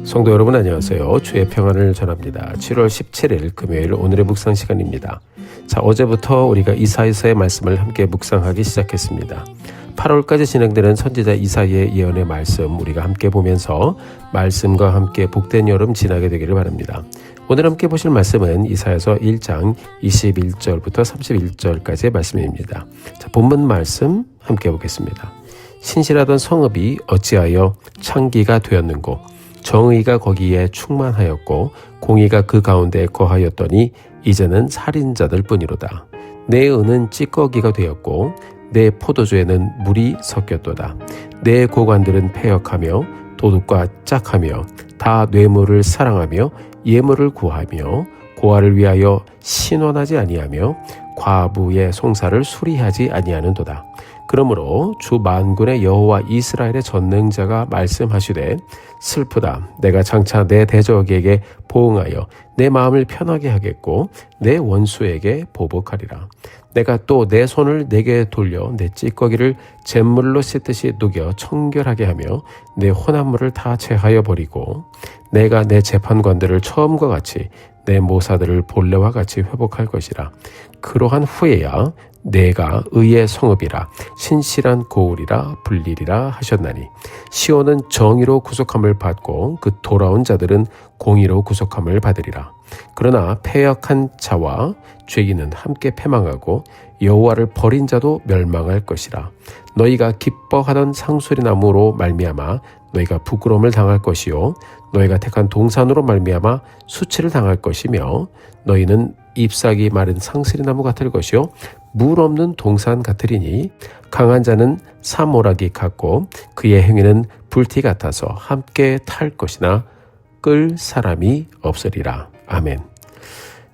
성도 여러분 안녕하세요. 주의 평안을 전합니다. 7월 17일 금요일 오늘의 묵상 시간입니다. 자, 어제부터 우리가 이사야서의 말씀을 함께 묵상하기 시작했습니다. 8월까지 진행되는 선지자 이사야의 예언의 말씀 우리가 함께 보면서 말씀과 함께 복된 여름 지나게 되기를 바랍니다. 오늘 함께 보실 말씀은 이사야서 1장 21절부터 31절까지의 말씀입니다. 자, 본문 말씀 함께 보겠습니다. 신실하던 성읍이 어찌하여 창기가 되었는고 정의가 거기에 충만하였고 공의가 그 가운데 거하였더니 이제는 살인자들 뿐이로다. 내 은은 찌꺼기가 되었고 내 포도주에는 물이 섞였도다. 내 고관들은 패역하며 도둑과 짝하며 다 뇌물을 사랑하며 예물을 구하며 고아를 위하여 신원하지 아니하며 과부의 송사를 수리하지 아니하는도다. 그러므로 주 만군의 여호와 이스라엘의 전능자가 말씀하시되 슬프다. 내가 장차 내 대적에게 보응하여 내 마음을 편하게 하겠고 내 원수에게 보복하리라. 내가 또 내 손을 내게 돌려 내 찌꺼기를 잿물로 씻듯이 녹여 청결하게 하며 내 혼합물을 다 제하여 버리고 내가 내 재판관들을 처음과 같이 내 모사들을 본래와 같이 회복할 것이라. 그러한 후에야 내가 의의 성읍이라 신실한 고을이라 불리리라 하셨나니 시온은 정의로 구속함을 받고 그 돌아온 자들은 공의로 구속함을 받으리라. 그러나 패역한 자와 죄인은 함께 패망하고 여호와를 버린 자도 멸망할 것이라. 너희가 기뻐하던 상수리나무로 말미암아 너희가 부끄러움을 당할 것이요 너희가 택한 동산으로 말미암아 수치를 당할 것이며 너희는 잎사귀 마른 상수리나무 같을 것이요 물 없는 동산 같으리니 강한 자는 사모라기 같고 그의 행위는 불티 같아서 함께 탈 것이나 끌 사람이 없으리라. 아멘.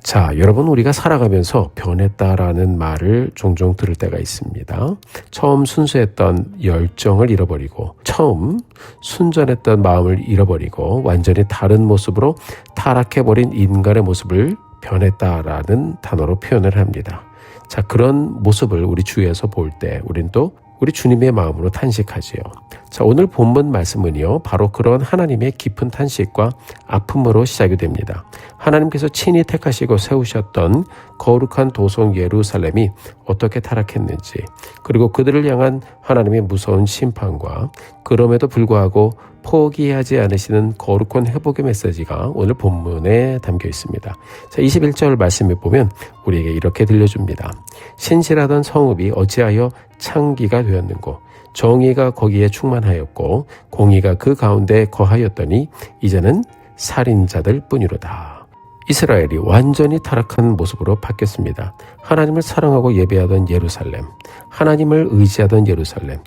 자, 여러분 우리가 살아가면서 변했다라는 말을 종종 들을 때가 있습니다. 처음 순수했던 열정을 잃어버리고 처음 순전했던 마음을 잃어버리고 완전히 다른 모습으로 타락해버린 인간의 모습을 변했다라는 단어로 표현을 합니다. 자, 그런 모습을 우리 주위에서 볼 때 우린 또 우리 주님의 마음으로 탄식하지요. 자, 오늘 본문 말씀은요, 바로 그런 하나님의 깊은 탄식과 아픔으로 시작이 됩니다. 하나님께서 친히 택하시고 세우셨던 거룩한 도성 예루살렘이 어떻게 타락했는지, 그리고 그들을 향한 하나님의 무서운 심판과 그럼에도 불구하고 포기하지 않으시는 거룩한 회복의 메시지가 오늘 본문에 담겨 있습니다. 자, 21절 말씀에 보면 우리에게 이렇게 들려줍니다. 신실하던 성읍이 어찌하여 창기가 되었는고 정의가 거기에 충만하였고 공의가 그 가운데 거하였더니 이제는 살인자들 뿐이로다. 이스라엘이 완전히 타락한 모습으로 바뀌었습니다. 하나님을 사랑하고 예배하던 예루살렘, 하나님을 의지하던 예루살렘.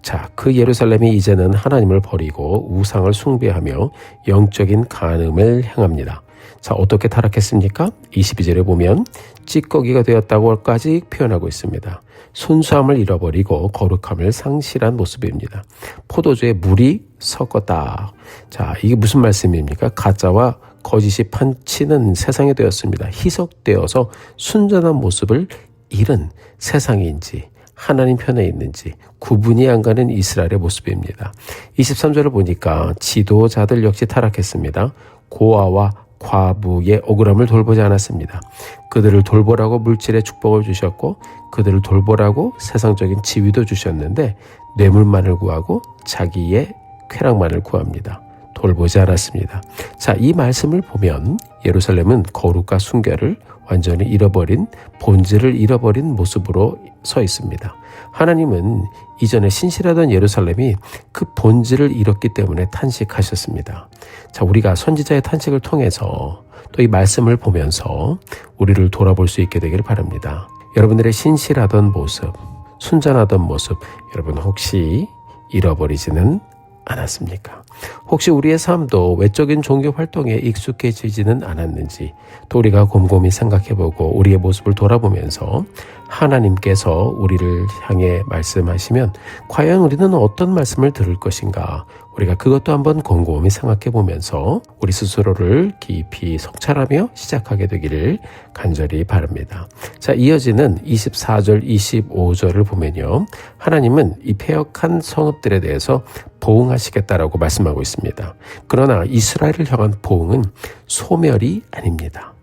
자, 그 예루살렘이 이제는 하나님을 버리고 우상을 숭배하며 영적인 간음을 행합니다. 자, 어떻게 타락했습니까? 22절에 보면 찌꺼기가 되었다고까지 표현하고 있습니다. 순수함을 잃어버리고 거룩함을 상실한 모습입니다. 포도주에 물이 섞었다. 자, 이게 무슨 말씀입니까? 가짜와 거짓이 판치는 세상이 되었습니다. 희석되어서 순전한 모습을 잃은 세상인지 하나님 편에 있는지 구분이 안 가는 이스라엘의 모습입니다. 23절을 보니까 지도자들 역시 타락했습니다. 고아와 과부의 억울함을 돌보지 않았습니다. 그들을 돌보라고 물질의 축복을 주셨고 그들을 돌보라고 세상적인 지위도 주셨는데 뇌물만을 구하고 자기의 쾌락만을 구합니다. 돌보지 않았습니다. 자, 이 말씀을 보면 예루살렘은 거룩과 순결을 완전히 잃어버린, 본질을 잃어버린 모습으로 서 있습니다. 하나님은 이전에 신실하던 예루살렘이 그 본질을 잃었기 때문에 탄식하셨습니다. 자, 우리가 선지자의 탄식을 통해서 또 이 말씀을 보면서 우리를 돌아볼 수 있게 되기를 바랍니다. 여러분들의 신실하던 모습, 순전하던 모습, 여러분 혹시 잃어버리지는 않았습니까? 혹시 우리의 삶도 외적인 종교 활동에 익숙해지지는 않았는지 또 우리가 곰곰이 생각해보고 우리의 모습을 돌아보면서 하나님께서 우리를 향해 말씀하시면 과연 우리는 어떤 말씀을 들을 것인가, 우리가 그것도 한번 곰곰이 생각해 보면서 우리 스스로를 깊이 성찰하며 시작하게 되기를 간절히 바랍니다. 자, 이어지는 24절, 25절을 보면요, 하나님은 이 패역한 성읍들에 대해서 보응하시겠다라고 말씀하고 있습니다. 그러나 이스라엘을 향한 보응은 소멸이 아닙니다.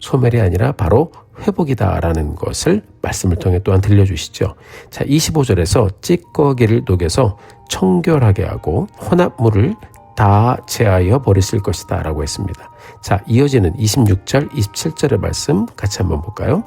소멸이 아니라 바로 회복이다라는 것을 말씀을 통해 또한 들려주시죠. 자, 25절에서 찌꺼기를 녹여서 청결하게 하고 혼합물을 다 제하여 버리실 것이다 라고 했습니다. 자, 이어지는 26절, 27절의 말씀 같이 한번 볼까요?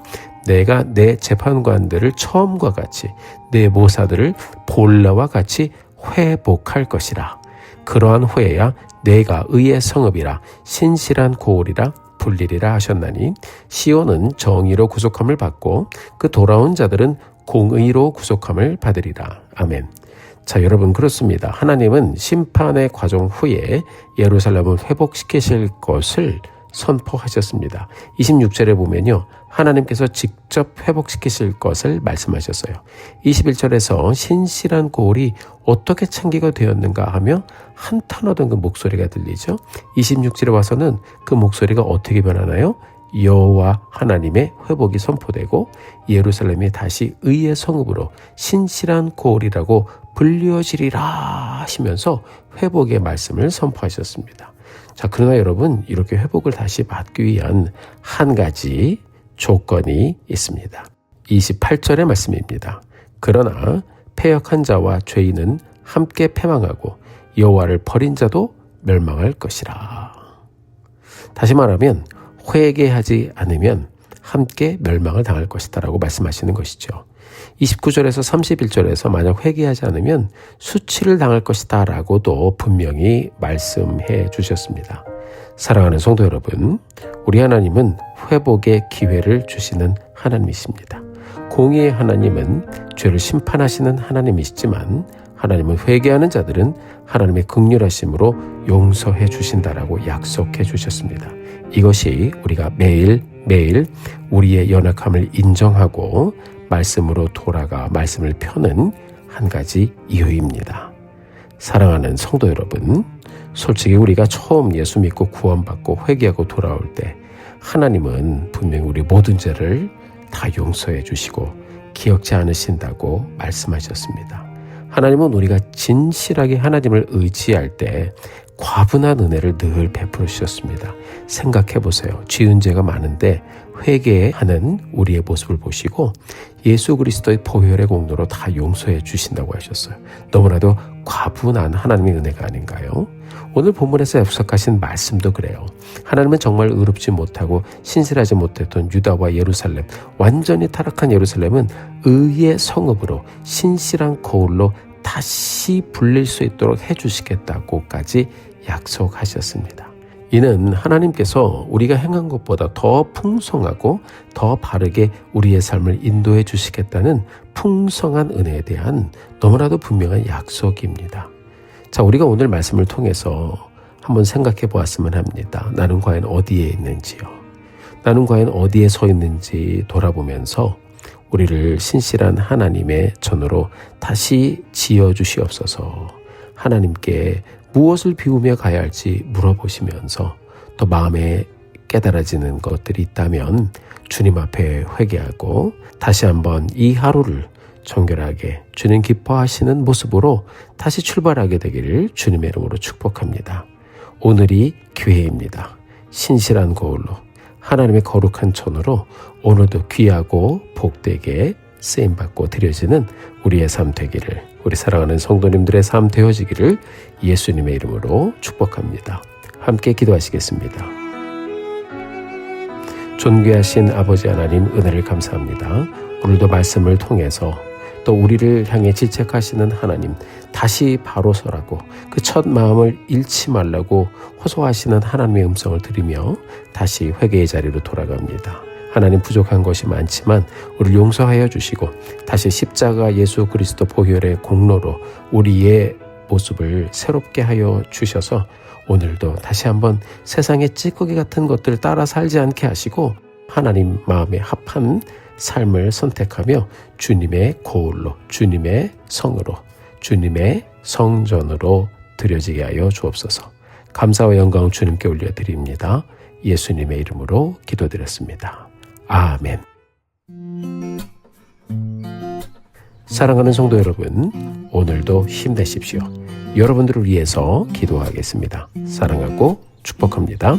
내가 내 재판관들을 처음과 같이 내 모사들을 본래와 같이 회복할 것이라. 그러한 후에야 내가 의의 성읍이라 신실한 고을이라 불리리라 하셨나니 시온은 정의로 구속함을 받고 그 돌아온 자들은 공의로 구속함을 받으리라. 아멘. 자, 여러분, 그렇습니다. 하나님은 심판의 과정 후에 예루살렘을 회복시키실 것을 선포하셨습니다. 26절에 보면요, 하나님께서 직접 회복시키실 것을 말씀하셨어요. 21절에서 신실한 고을이 어떻게 창기가 되었는가 하며 한탄하던 그 목소리가 들리죠. 26절에 와서는 그 목소리가 어떻게 변하나요? 여호와 하나님의 회복이 선포되고 예루살렘이 다시 의의 성읍으로 신실한 고을이라고 불려지리라 하시면서 회복의 말씀을 선포하셨습니다. 자, 그러나 여러분, 이렇게 회복을 다시 받기 위한 한 가지 조건이 있습니다. 28절의 말씀입니다. 그러나 패역한 자와 죄인은 함께 패망하고 여호와를 버린 자도 멸망할 것이라. 다시 말하면 회개하지 않으면 함께 멸망을 당할 것이다 라고 말씀하시는 것이죠. 29절에서 31절에서 만약 회개하지 않으면 수치를 당할 것이다 라고도 분명히 말씀해 주셨습니다. 사랑하는 성도 여러분, 우리 하나님은 회복의 기회를 주시는 하나님이십니다. 공의의 하나님은 죄를 심판하시는 하나님이시지만 하나님은 회개하는 자들은 하나님의 긍휼하심으로 용서해 주신다라고 약속해 주셨습니다. 이것이 우리가 매일매일 우리의 연약함을 인정하고 말씀으로 돌아가 말씀을 펴는 한 가지 이유입니다. 사랑하는 성도 여러분, 솔직히 우리가 처음 예수 믿고 구원받고 회개하고 돌아올 때 하나님은 분명히 우리 모든 죄를 다 용서해 주시고 기억지 않으신다고 말씀하셨습니다. 하나님은 우리가 진실하게 하나님을 의지할 때 과분한 은혜를 늘 베풀어 주셨습니다. 생각해 보세요. 지은 죄가 많은데 회개하는 우리의 모습을 보시고 예수 그리스도의 보혈의 공로로 다 용서해 주신다고 하셨어요. 너무나도 과분한 하나님의 은혜가 아닌가요? 오늘 본문에서 약속하신 말씀도 그래요. 하나님은 정말 의롭지 못하고 신실하지 못했던 유다와 예루살렘, 완전히 타락한 예루살렘은 의의 성읍으로 신실한 거울로 다시 불릴 수 있도록 해주시겠다고까지 약속하셨습니다. 이는 하나님께서 우리가 행한 것보다 더 풍성하고 더 바르게 우리의 삶을 인도해 주시겠다는 풍성한 은혜에 대한 너무나도 분명한 약속입니다. 자, 우리가 오늘 말씀을 통해서 한번 생각해 보았으면 합니다. 나는 과연 어디에 있는지요? 나는 과연 어디에 서 있는지 돌아보면서 우리를 신실한 하나님의 전으로 다시 지어주시옵소서. 하나님께 무엇을 비우며 가야 할지 물어보시면서 또 마음에 깨달아지는 것들이 있다면 주님 앞에 회개하고 다시 한번 이 하루를 정결하게 주님 기뻐하시는 모습으로 다시 출발하게 되기를 주님의 이름으로 축복합니다. 오늘이 기회입니다. 신실한 거울로 하나님의 거룩한 천으로 오늘도 귀하고 복되게 쓰임받고 드려지는 우리의 삶 되기를, 우리 사랑하는 성도님들의 삶 되어지기를 예수님의 이름으로 축복합니다. 함께 기도하시겠습니다. 존귀하신 아버지 하나님, 은혜를 감사합니다. 오늘도 말씀을 통해서 또 우리를 향해 질책하시는 하나님, 다시 바로 서라고 그 첫 마음을 잃지 말라고 호소하시는 하나님의 음성을 들으며 다시 회개의 자리로 돌아갑니다. 하나님, 부족한 것이 많지만 우리를 용서하여 주시고 다시 십자가 예수 그리스도 보혈의 공로로 우리의 모습을 새롭게 하여 주셔서 오늘도 다시 한번 세상의 찌꺼기 같은 것들 따라 살지 않게 하시고 하나님 마음에 합한 삶을 선택하며 주님의 거울로, 주님의 성으로, 주님의 성전으로 드려지게 하여 주옵소서. 감사와 영광을 주님께 올려드립니다. 예수님의 이름으로 기도드렸습니다. 아멘. 사랑하는 성도 여러분, 오늘도 힘내십시오. 여러분들을 위해서 기도하겠습니다. 사랑하고 축복합니다.